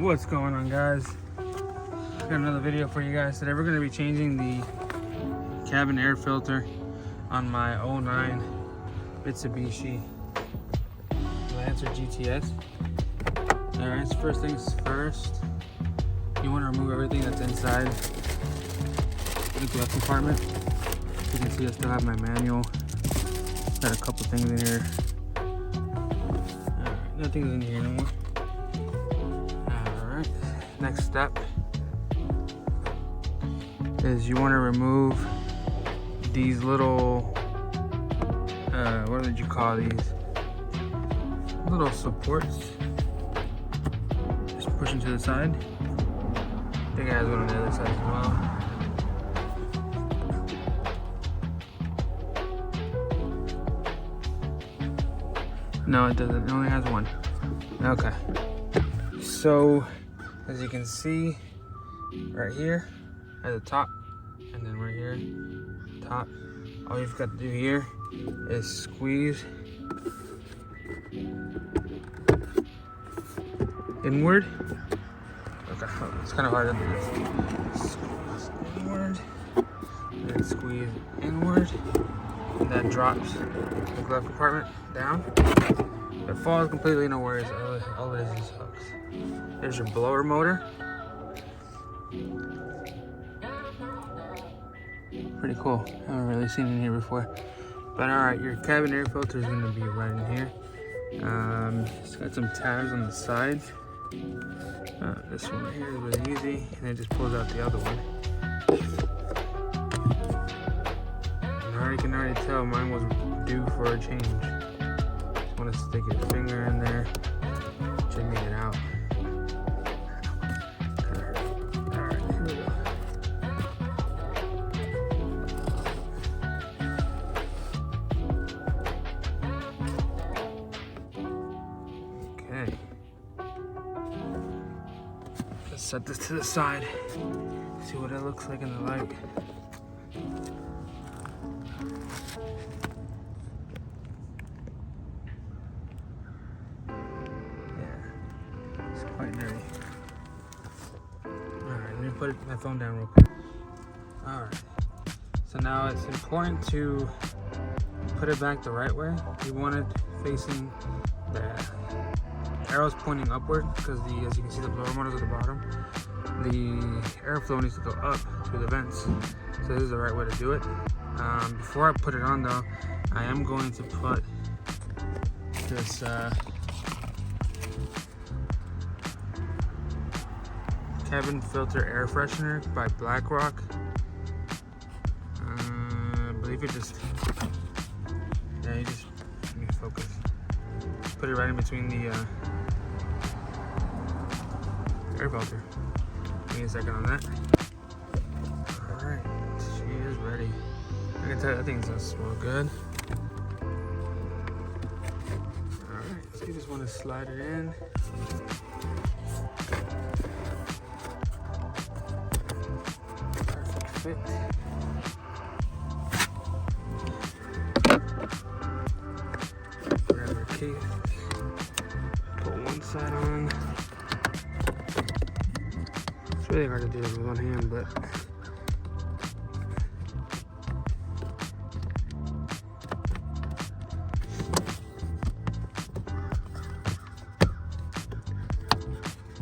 What's going on, guys? Got another video for you guys. Today we're going to be changing the cabin air filter on my 09 Mitsubishi LANCER GTS. Alright, so first things first, you want to remove everything that's inside the glove compartment. You can see I still have my manual. Got a couple things in here. Alright, nothing's in here anymore. Alright, next step is you want to remove these little, what did you call these? Little supports. Just push them to the side. I think it has one on the other side as well. No, it doesn't. It only has one. Okay. So, as you can see, right here at the top, and then right here, top. All you've got to do here is squeeze inward. Okay, it's kind of hard to do. Squeeze inward, and then squeeze inward, and that drops the glove compartment down. If it falls completely, no worries. All it is hooks. There's your blower motor. Pretty cool. I haven't really seen it in here before. But alright, your cabin air filter is going to be right in here. It's got some tabs on the sides. This one right here is really easy, and it just pulls out the other one. And you can already tell mine was due for a change. Just want to stick your finger in there, jigging it out. Alright, here we go. Okay. Let's set this to the side. See what it looks like in the light. Yeah, it's quite dirty. Alright, let me put my phone down real quick. Alright. So now it's important to put it back the right way. You want it facing the arrows pointing upward, because as you can see, the blower motor's at the bottom. The airflow needs to go up through the vents. So this is the right way to do it. Before I put it on though, I am going to put this cabin filter air freshener by BlackRock. I believe it just, yeah, you just, let me focus. Put it right in between the air filter. Give me a second on that. Alright, she is ready. I can tell you that thing's gonna smell good. Alright, so you just want to slide it in. Perfect fit. Grab your case. Put one side on. It's really hard to do this with one hand, but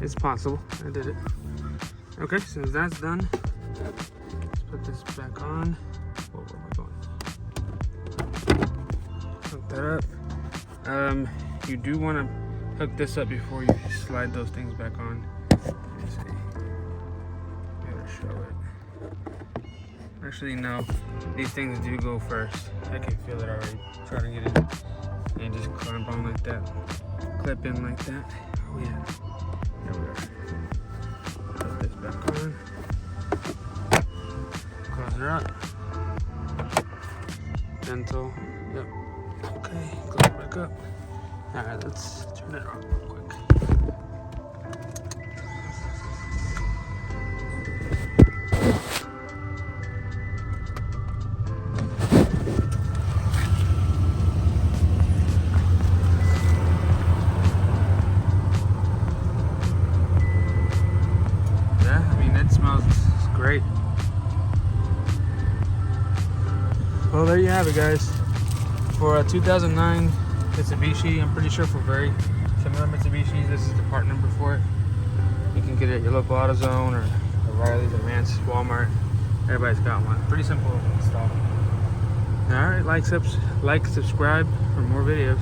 it's possible. I did it. Okay, so as that's done, let's put this back on. Whoa, where am I going? Hook that up. You do want to hook this up before you slide those things back on. Let me see. Show it. Actually, no. These things do go first. I can feel it already. Try to get it and just clamp on like that. Clip in like that. Oh yeah. There we are. Put this back on. Close it up. Gentle. Yep. Okay. Close it back up. Alright, let's turn it on real quick. It smells great. Well, there you have it, guys. For a 2009 Mitsubishi, I'm pretty sure for very similar Mitsubishis, this is the part number for it. You can get it at your local AutoZone or O'Reilly's, Advance, Walmart. Everybody's got one. Pretty simple install. All right, like, subscribe for more videos.